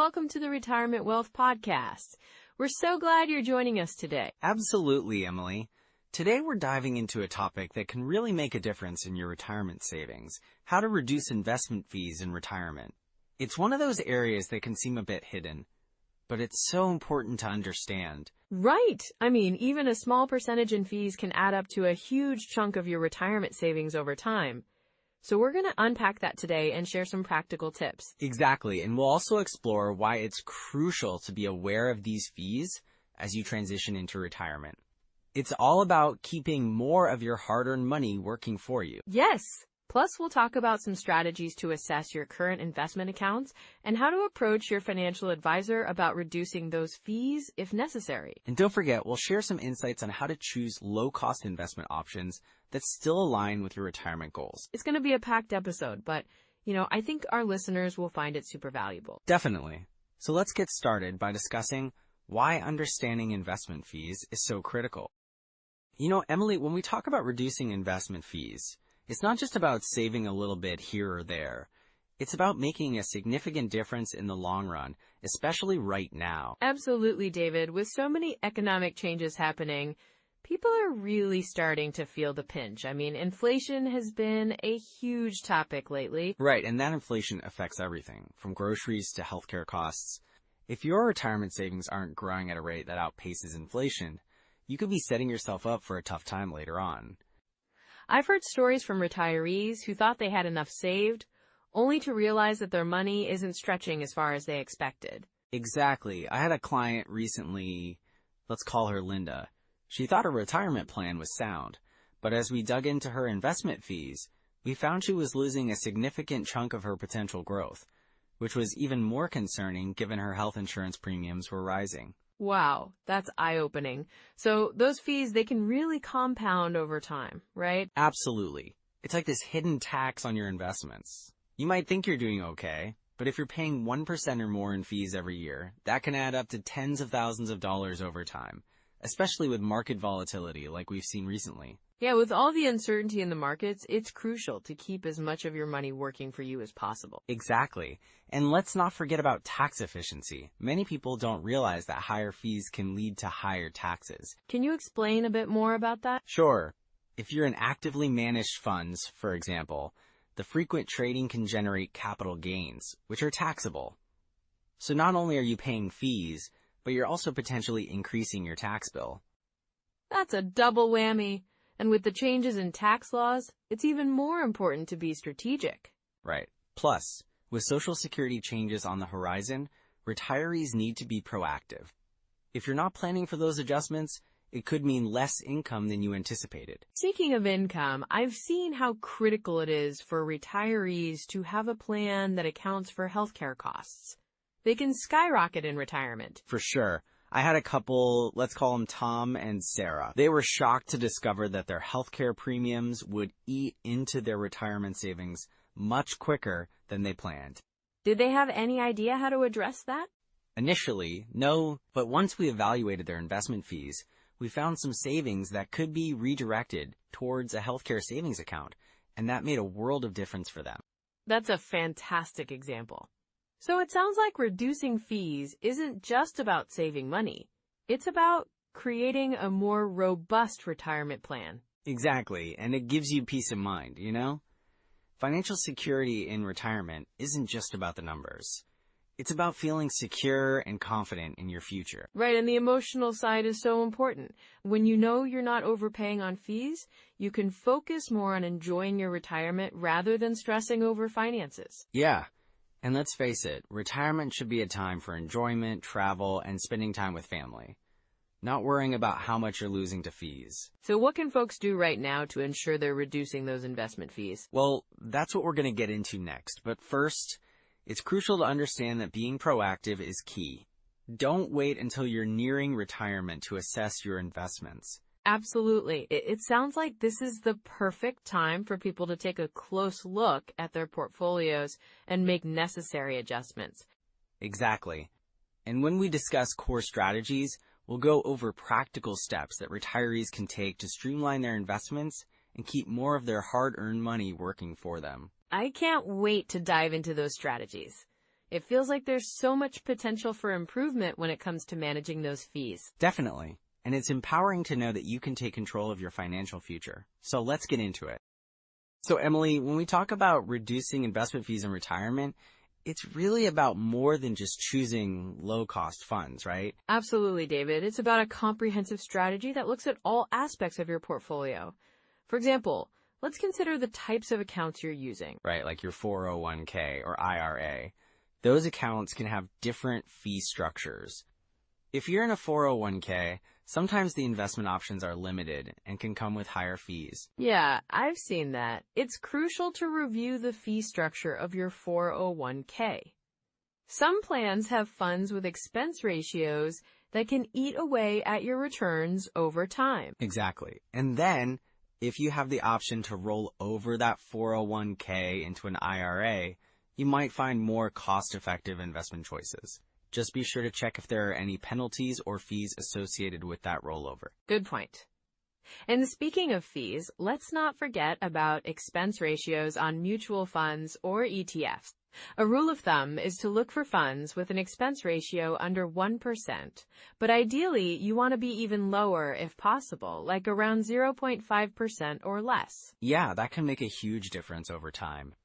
welcome to the Retirement Wealth Podcast. We're so glad you're joining us today. Absolutely, Emily. Today we're diving into a topic that can really make a difference in your retirement savings: how to reduce investment fees in retirement. It's one of those areas that can seem a bit hidden, but it's so important to understand. Right. Even a small percentage in fees can add up to a huge chunk of your retirement savings over time. So we're going to unpack that today and share some practical tips. Exactly, and we'll also explore why it's crucial to be aware of these fees as you transition into retirement. It's all about keeping more of your hard-earned money working for you. Yes. Plus, we'll talk about some strategies to assess your current investment accounts and how to approach your financial advisor about reducing those fees if necessary. And don't forget, we'll share some insights on how to choose low-cost investment options that still align with your retirement goals. It's going to be a packed episode, but, I think our listeners will find it super valuable. Definitely. So let's get started by discussing why understanding investment fees is so critical. Emily, when we talk about reducing investment fees, it's not just about saving a little bit here or there. It's about making a significant difference in the long run, especially right now. Absolutely, David. With so many economic changes happening, people are really starting to feel the pinch. Inflation has been a huge topic lately. Right, and that inflation affects everything, from groceries to healthcare costs. If your retirement savings aren't growing at a rate that outpaces inflation, you could be setting yourself up for a tough time later on. I've heard stories from retirees who thought they had enough saved, only to realize that their money isn't stretching as far as they expected. Exactly. I had a client recently, let's call her Linda. She thought her retirement plan was sound, but as we dug into her investment fees, we found she was losing a significant chunk of her potential growth, which was even more concerning given her health insurance premiums were rising. Wow, that's eye-opening. So those fees, they can really compound over time, right? Absolutely. It's like this hidden tax on your investments. You might think you're doing okay, but if you're paying 1% or more in fees every year, that can add up to tens of thousands of dollars over time, especially with market volatility like we've seen recently. Yeah, with all the uncertainty in the markets, it's crucial to keep as much of your money working for you as possible. Exactly. And let's not forget about tax efficiency. Many people don't realize that higher fees can lead to higher taxes. Can you explain a bit more about that? Sure. If you're in actively managed funds, for example, the frequent trading can generate capital gains, which are taxable. So not only are you paying fees, but you're also potentially increasing your tax bill. That's a double whammy. And with the changes in tax laws, it's even more important to be strategic. Right. Plus, with Social Security changes on the horizon, retirees need to be proactive. If you're not planning for those adjustments, it could mean less income than you anticipated. Speaking of income, I've seen how critical it is for retirees to have a plan that accounts for healthcare costs. They can skyrocket in retirement. For sure. I had a couple, let's call them Tom and Sarah. They were shocked to discover that their healthcare premiums would eat into their retirement savings much quicker than they planned. Did they have any idea how to address that? Initially, no, but once we evaluated their investment fees, we found some savings that could be redirected towards a healthcare savings account, and that made a world of difference for them. That's a fantastic example. So it sounds like reducing fees isn't just about saving money. It's about creating a more robust retirement plan. Exactly, and it gives you peace of mind, Financial security in retirement isn't just about the numbers. It's about feeling secure and confident in your future. Right, and the emotional side is so important. When you know you're not overpaying on fees, you can focus more on enjoying your retirement rather than stressing over finances. Yeah. And let's face it, retirement should be a time for enjoyment, travel, and spending time with family, not worrying about how much you're losing to fees. So what can folks do right now to ensure they're reducing those investment fees? Well, that's what we're going to get into next. But first, it's crucial to understand that being proactive is key. Don't wait until you're nearing retirement to assess your investments. Absolutely. It sounds like this is the perfect time for people to take a close look at their portfolios and make necessary adjustments. Exactly. And when we discuss core strategies, we'll go over practical steps that retirees can take to streamline their investments and keep more of their hard-earned money working for them. I can't wait to dive into those strategies. It feels like there's so much potential for improvement when it comes to managing those fees. Definitely. And it's empowering to know that you can take control of your financial future. So let's get into it. So Emily, when we talk about reducing investment fees in retirement, it's really about more than just choosing low-cost funds, right? Absolutely, David. It's about a comprehensive strategy that looks at all aspects of your portfolio. For example, let's consider the types of accounts you're using. Right, like your 401k or IRA. Those accounts can have different fee structures. If you're in a 401k, sometimes the investment options are limited and can come with higher fees. Yeah, I've seen that. It's crucial to review the fee structure of your 401k. Some plans have funds with expense ratios that can eat away at your returns over time. Exactly. And then, if you have the option to roll over that 401k into an IRA, you might find more cost-effective investment choices. Just be sure to check if there are any penalties or fees associated with that rollover. Good point. And speaking of fees, let's not forget about expense ratios on mutual funds or ETFs. A rule of thumb is to look for funds with an expense ratio under 1%, but ideally you want to be even lower if possible, like around 0.5% or less. Yeah, that can make a huge difference over time.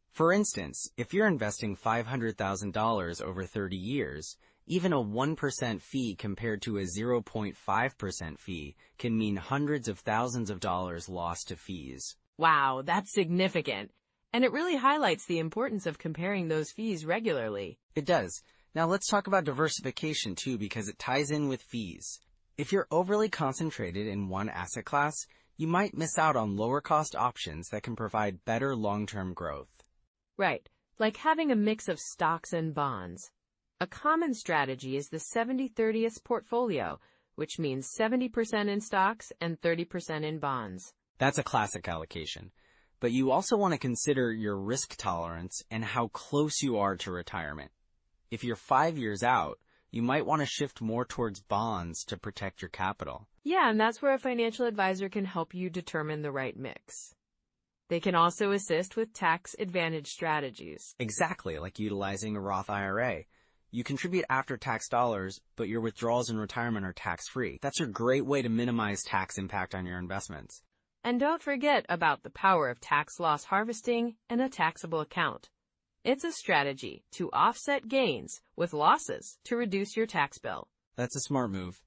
For instance, if you're investing $500,000 over 30 years, even a 1% fee compared to a 0.5% fee can mean hundreds of thousands of dollars lost to fees. Wow, that's significant. And it really highlights the importance of comparing those fees regularly. It does. Now let's talk about diversification too, because it ties in with fees. If you're overly concentrated in one asset class, you might miss out on lower cost options that can provide better long-term growth. Right, like having a mix of stocks and bonds. A common strategy is the 70-30 portfolio, which means 70% in stocks and 30% in bonds. That's a classic allocation. But you also want to consider your risk tolerance and how close you are to retirement. If you're 5 years out, you might want to shift more towards bonds to protect your capital. Yeah, and that's where a financial advisor can help you determine the right mix. They can also assist with tax advantage strategies. Exactly, like utilizing a Roth IRA. You contribute after-tax dollars, but your withdrawals in retirement are tax-free. That's a great way to minimize tax impact on your investments. And don't forget about the power of tax loss harvesting and a taxable account. It's a strategy to offset gains with losses to reduce your tax bill. That's a smart move.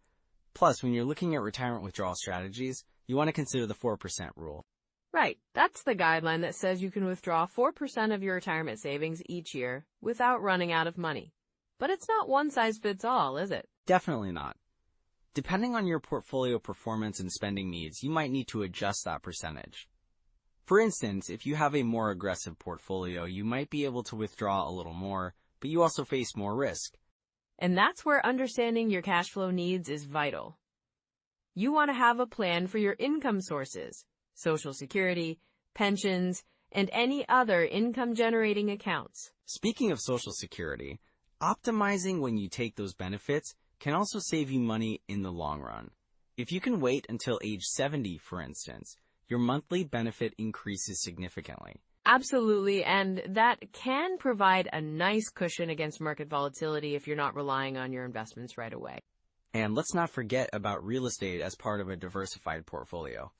Plus, when you're looking at retirement withdrawal strategies, you want to consider the 4% rule. Right, that's the guideline that says you can withdraw 4% of your retirement savings each year without running out of money. But it's not one size fits all, is it? Definitely not. Depending on your portfolio performance and spending needs, you might need to adjust that percentage. For instance, if you have a more aggressive portfolio, you might be able to withdraw a little more, but you also face more risk. And that's where understanding your cash flow needs is vital. You want to have a plan for your income sources, Social Security, pensions, and any other income-generating accounts. Speaking of Social Security, optimizing when you take those benefits can also save you money in the long run. If you can wait until age 70, for instance, your monthly benefit increases significantly. Absolutely, and that can provide a nice cushion against market volatility if you're not relying on your investments right away. And let's not forget about real estate as part of a diversified portfolio.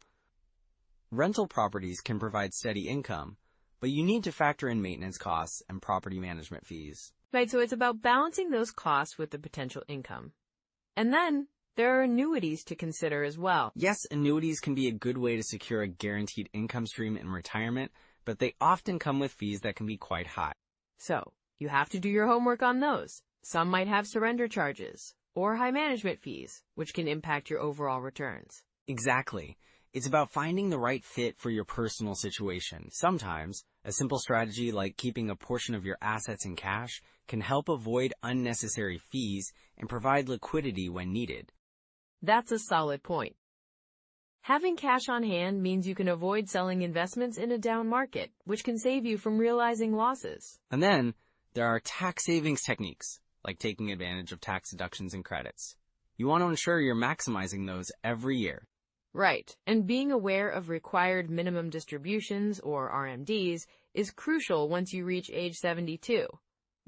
Rental properties can provide steady income, but you need to factor in maintenance costs and property management fees. Right, so it's about balancing those costs with the potential income. And then there are annuities to consider as well. Yes, annuities can be a good way to secure a guaranteed income stream in retirement, but they often come with fees that can be quite high. So you have to do your homework on those. Some might have surrender charges or high management fees, which can impact your overall returns. Exactly. It's about finding the right fit for your personal situation. Sometimes, a simple strategy like keeping a portion of your assets in cash can help avoid unnecessary fees and provide liquidity when needed. That's a solid point. Having cash on hand means you can avoid selling investments in a down market, which can save you from realizing losses. And then, there are tax savings techniques, like taking advantage of tax deductions and credits. You want to ensure you're maximizing those every year. Right, and being aware of required minimum distributions, or RMDs, is crucial once you reach age 72.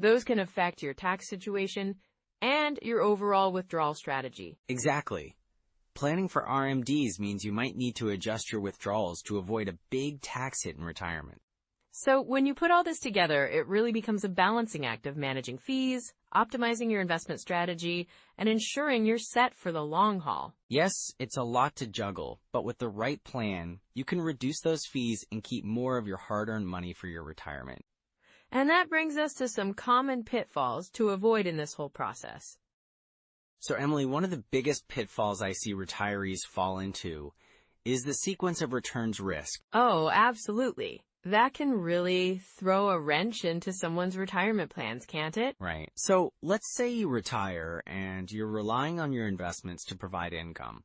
Those can affect your tax situation and your overall withdrawal strategy. Exactly. Planning for RMDs means you might need to adjust your withdrawals to avoid a big tax hit in retirement. So when you put all this together, it really becomes a balancing act of managing fees, optimizing your investment strategy, and ensuring you're set for the long haul. Yes, it's a lot to juggle, but with the right plan, you can reduce those fees and keep more of your hard-earned money for your retirement. And that brings us to some common pitfalls to avoid in this whole process. So Emily, one of the biggest pitfalls I see retirees fall into is the sequence of returns risk. Oh, absolutely. That can really throw a wrench into someone's retirement plans, can't it? Right. So let's say you retire and you're relying on your investments to provide income.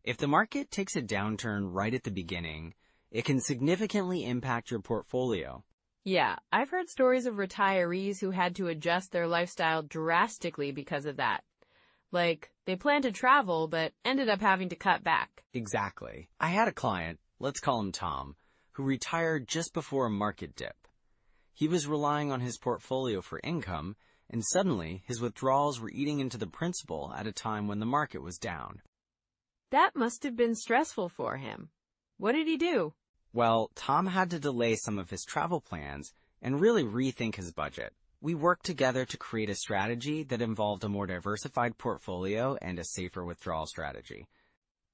If the market takes a downturn right at the beginning, it can significantly impact your portfolio. Yeah, I've heard stories of retirees who had to adjust their lifestyle drastically because of that. Like, they planned to travel, but ended up having to cut back. Exactly. I had a client, let's call him Tom, who retired just before a market dip. He was relying on his portfolio for income, and suddenly his withdrawals were eating into the principal at a time when the market was down. That must have been stressful for him. What did he do? Well, Tom had to delay some of his travel plans and really rethink his budget. We worked together to create a strategy that involved a more diversified portfolio and a safer withdrawal strategy.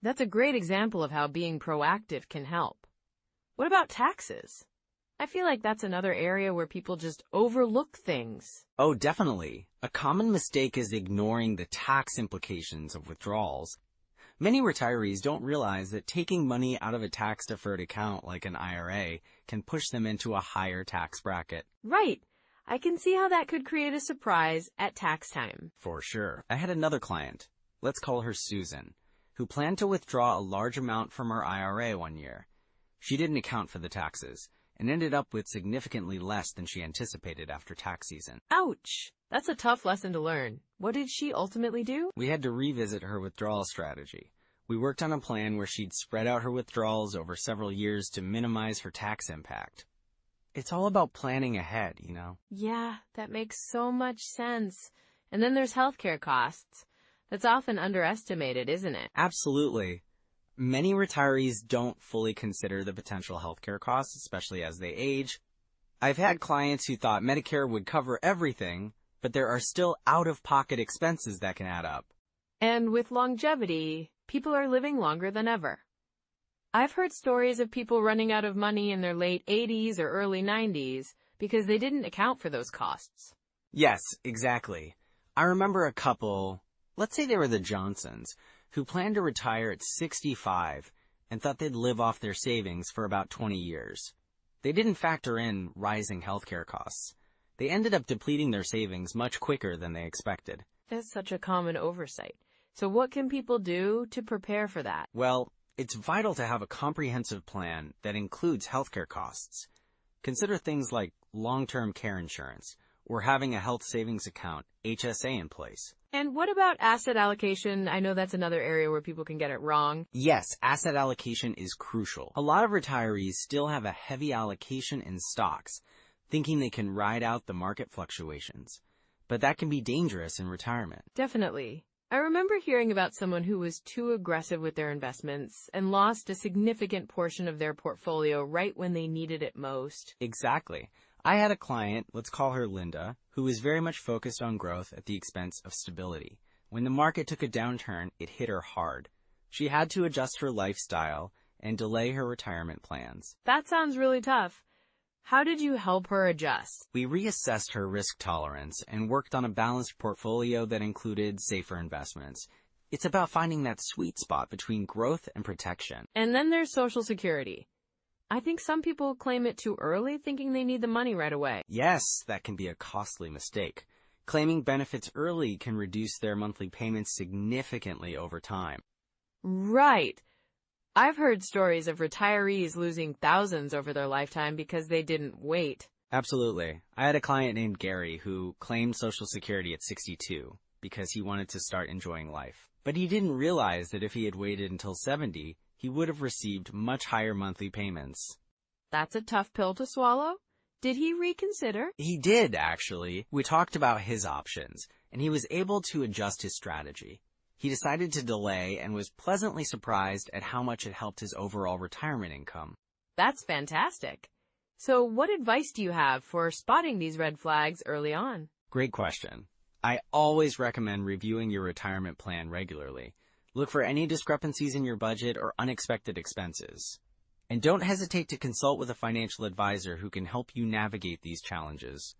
That's a great example of how being proactive can help. What about taxes? I feel like that's another area where people just overlook things. Oh, definitely. A common mistake is ignoring the tax implications of withdrawals. Many retirees don't realize that taking money out of a tax-deferred account like an IRA can push them into a higher tax bracket. Right. I can see how that could create a surprise at tax time. For sure. I had another client, let's call her Susan, who planned to withdraw a large amount from her IRA one year. She didn't account for the taxes and ended up with significantly less than she anticipated after tax season. Ouch! That's a tough lesson to learn. What did she ultimately do? We had to revisit her withdrawal strategy. We worked on a plan where she'd spread out her withdrawals over several years to minimize her tax impact. It's all about planning ahead, you know? Yeah, that makes so much sense. And then there's healthcare costs. That's often underestimated, isn't it? Absolutely. Many retirees don't fully consider the potential healthcare costs, especially as they age. I've had clients who thought Medicare would cover everything, but there are still out-of-pocket expenses that can add up. And with longevity, people are living longer than ever. I've heard stories of people running out of money in their late 80s or early 90s because they didn't account for those costs. Yes, exactly. I remember a couple, let's say they were the Johnsons, who planned to retire at 65 and thought they'd live off their savings for about 20 years. They didn't factor in rising healthcare costs. They ended up depleting their savings much quicker than they expected. That's such a common oversight. So what can people do to prepare for that? Well, it's vital to have a comprehensive plan that includes healthcare costs. Consider things like long-term care insurance or having a health savings account, HSA, in place. And what about asset allocation? I know that's another area where people can get it wrong. Yes, asset allocation is crucial. A lot of retirees still have a heavy allocation in stocks, thinking they can ride out the market fluctuations. But that can be dangerous in retirement. Definitely. I remember hearing about someone who was too aggressive with their investments and lost a significant portion of their portfolio right when they needed it most. Exactly. I had a client, let's call her Linda, who was very much focused on growth at the expense of stability. When the market took a downturn, it hit her hard. She had to adjust her lifestyle and delay her retirement plans. That sounds really tough. How did you help her adjust? We reassessed her risk tolerance and worked on a balanced portfolio that included safer investments. It's about finding that sweet spot between growth and protection. And then there's Social Security. I think some people claim it too early, thinking they need the money right away. Yes, that can be a costly mistake. Claiming benefits early can reduce their monthly payments significantly over time. Right. I've heard stories of retirees losing thousands over their lifetime because they didn't wait. Absolutely. I had a client named Gary who claimed Social Security at 62 because he wanted to start enjoying life. But he didn't realize that if he had waited until 70, he would have received much higher monthly payments. That's a tough pill to swallow. Did he reconsider? He did, actually. We talked about his options, and he was able to adjust his strategy. He decided to delay and was pleasantly surprised at how much it helped his overall retirement income. That's fantastic. So what advice do you have for spotting these red flags early on? Great question. I always recommend reviewing your retirement plan regularly. Look for any discrepancies in your budget or unexpected expenses. And don't hesitate to consult with a financial advisor who can help you navigate these challenges.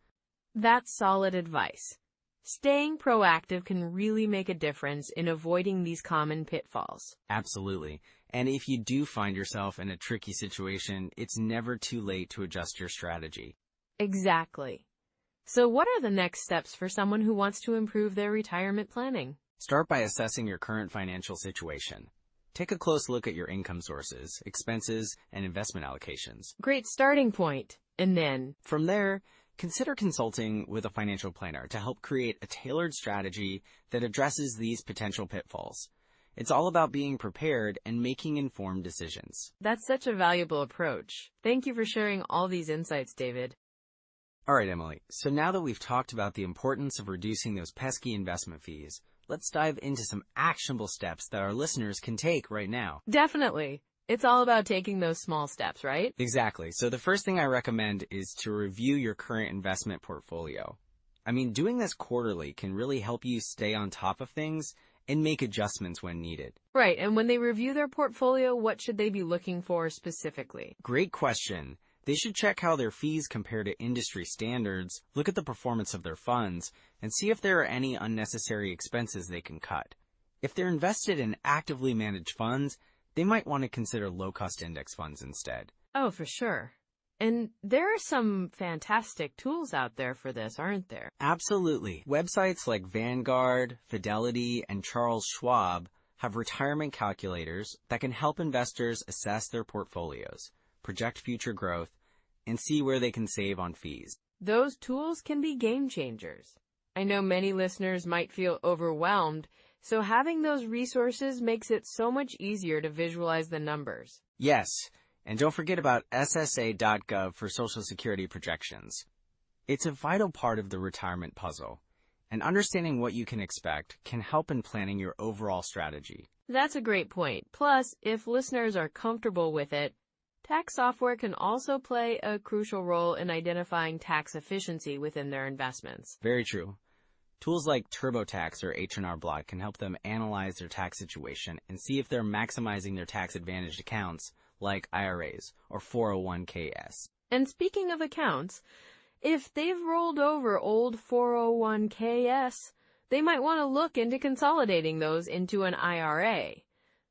That's solid advice. Staying proactive can really make a difference in avoiding these common pitfalls. Absolutely. And if you do find yourself in a tricky situation, it's never too late to adjust your strategy. Exactly. So what are the next steps for someone who wants to improve their retirement planning? Start by assessing your current financial situation. Take a close look at your income sources, expenses, and investment allocations. Great starting point. And then, From there, consider consulting with a financial planner to help create a tailored strategy that addresses these potential pitfalls. It's all about being prepared and making informed decisions. that's such a valuable approach. Thank you for sharing all these insights, David. All right, Emily. So now that we've talked about the importance of reducing those pesky investment fees, let's dive into some actionable steps that our listeners can take right now. Definitely. It's all about taking those small steps, right? Exactly. So the first thing I recommend is to review your current investment portfolio. I mean, doing this quarterly can really help you stay on top of things and make adjustments when needed. Right, and when they review their portfolio, what should they be looking for specifically? Great question. They should check how their fees compare to industry standards, look at the performance of their funds, and see if there are any unnecessary expenses they can cut. If they're invested in actively managed funds, they might want to consider low-cost index funds instead. Oh, for sure. And there are some fantastic tools out there for this, aren't there? Absolutely. Websites like Vanguard, Fidelity, and Charles Schwab have retirement calculators that can help investors assess their portfolios, project future growth, and see where they can save on fees. Those tools can be game changers. I know many listeners might feel overwhelmed, so having those resources makes it so much easier to visualize the numbers. Yes, and don't forget about SSA.gov for Social Security projections. It's a vital part of the retirement puzzle, and understanding what you can expect can help in planning your overall strategy. That's a great point. Plus, if listeners are comfortable with it, tax software can also play a crucial role in identifying tax efficiency within their investments. Very true. Tools like TurboTax or H&R Block can help them analyze their tax situation and see if they're maximizing their tax-advantaged accounts like IRAs or 401ks. And speaking of accounts, if they've rolled over old 401ks, they might want to look into consolidating those into an IRA.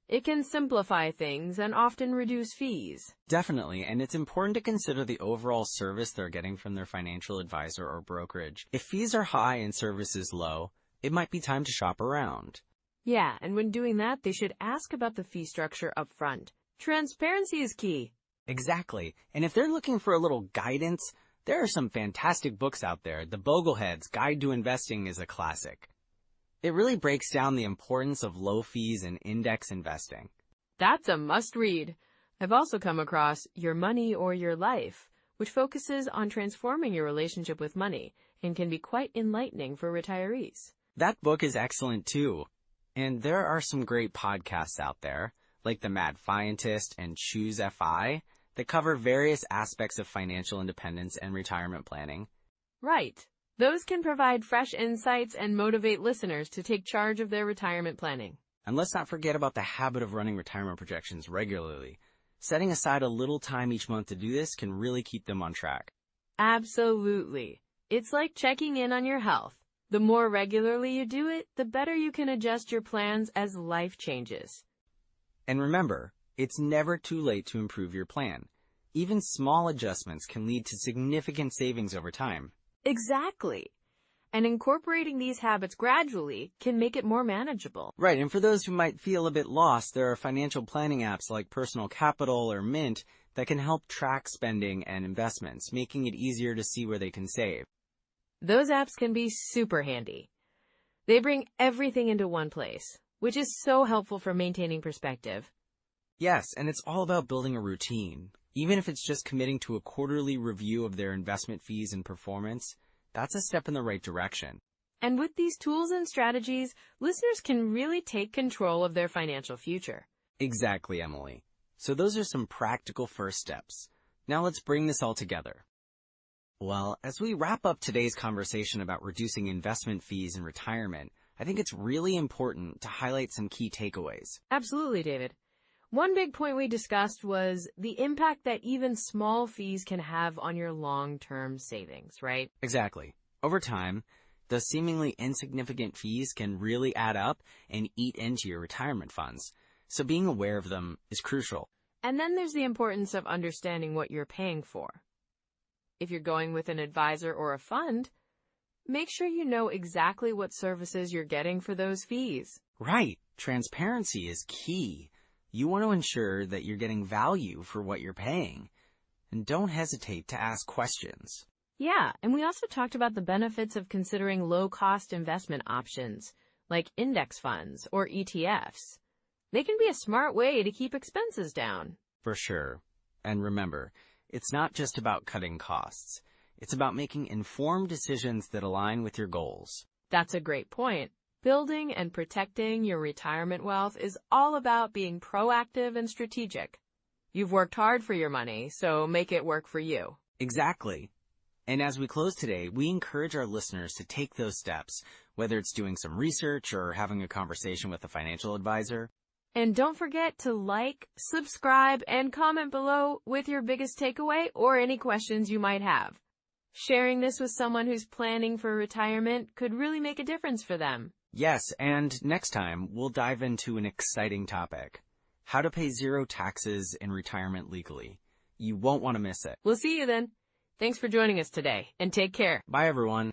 It can simplify things and often reduce fees. Definitely, and it's important to consider the overall service they're getting from their financial advisor or brokerage. If fees are high and service is low, it might be time to shop around. Yeah, and when doing that, they should ask about the fee structure up front. Transparency is key. Exactly, and if they're looking for a little guidance, there are some fantastic books out there. The Boglehead's Guide to Investing is a classic. It really breaks down the importance of low fees in index investing. That's a must-read. I've also come across Your Money or Your Life, which focuses on transforming your relationship with money and can be quite enlightening for retirees. That book is excellent too. And there are some great podcasts out there, like The Mad Fientist and Choose FI, that cover various aspects of financial independence and retirement planning. Right. Those can provide fresh insights and motivate listeners to take charge of their retirement planning. And let's not forget about the habit of running retirement projections regularly. Setting aside a little time each month to do this can really keep them on track. Absolutely. It's like checking in on your health. The more regularly you do it, the better you can adjust your plans as life changes. And remember, it's never too late to improve your plan. Even small adjustments can lead to significant savings over time. Exactly. And incorporating these habits gradually can make it more manageable. Right, and for those who might feel a bit lost, there are financial planning apps like Personal Capital or Mint that can help track spending and investments, making it easier to see where they can save. Those apps can be super handy. They bring everything into one place, which is so helpful for maintaining perspective. Yes, and it's all about building a routine. Even if it's just committing to a quarterly review of their investment fees and performance, that's a step in the right direction. And with these tools and strategies, listeners can really take control of their financial future. Exactly, Emily. So those are some practical first steps. Now let's bring this all together. Well, as we wrap up today's conversation about reducing investment fees in retirement, I think it's really important to highlight some key takeaways. Absolutely, David. One big point we discussed was the impact that even small fees can have on your long-term savings, right? Exactly. Over time, those seemingly insignificant fees can really add up and eat into your retirement funds. So being aware of them is crucial. And then there's the importance of understanding what you're paying for. If you're going with an advisor or a fund, make sure you know exactly what services you're getting for those fees. Right. Transparency is key. You want to ensure that you're getting value for what you're paying. And don't hesitate to ask questions. Yeah, and we also talked about the benefits of considering low-cost investment options, like index funds or ETFs. They can be a smart way to keep expenses down. For sure. And remember, it's not just about cutting costs. It's about making informed decisions that align with your goals. That's a great point. Building and protecting your retirement wealth is all about being proactive and strategic. You've worked hard for your money, so make it work for you. Exactly. And as we close today, we encourage our listeners to take those steps, whether it's doing some research or having a conversation with a financial advisor. And don't forget to like, subscribe, and comment below with your biggest takeaway or any questions you might have. Sharing this with someone who's planning for retirement could really make a difference for them. Yes, and next time, we'll dive into an exciting topic: how to pay zero taxes in retirement legally. You won't want to miss it. We'll see you then. Thanks for joining us today, and take care. Bye, everyone.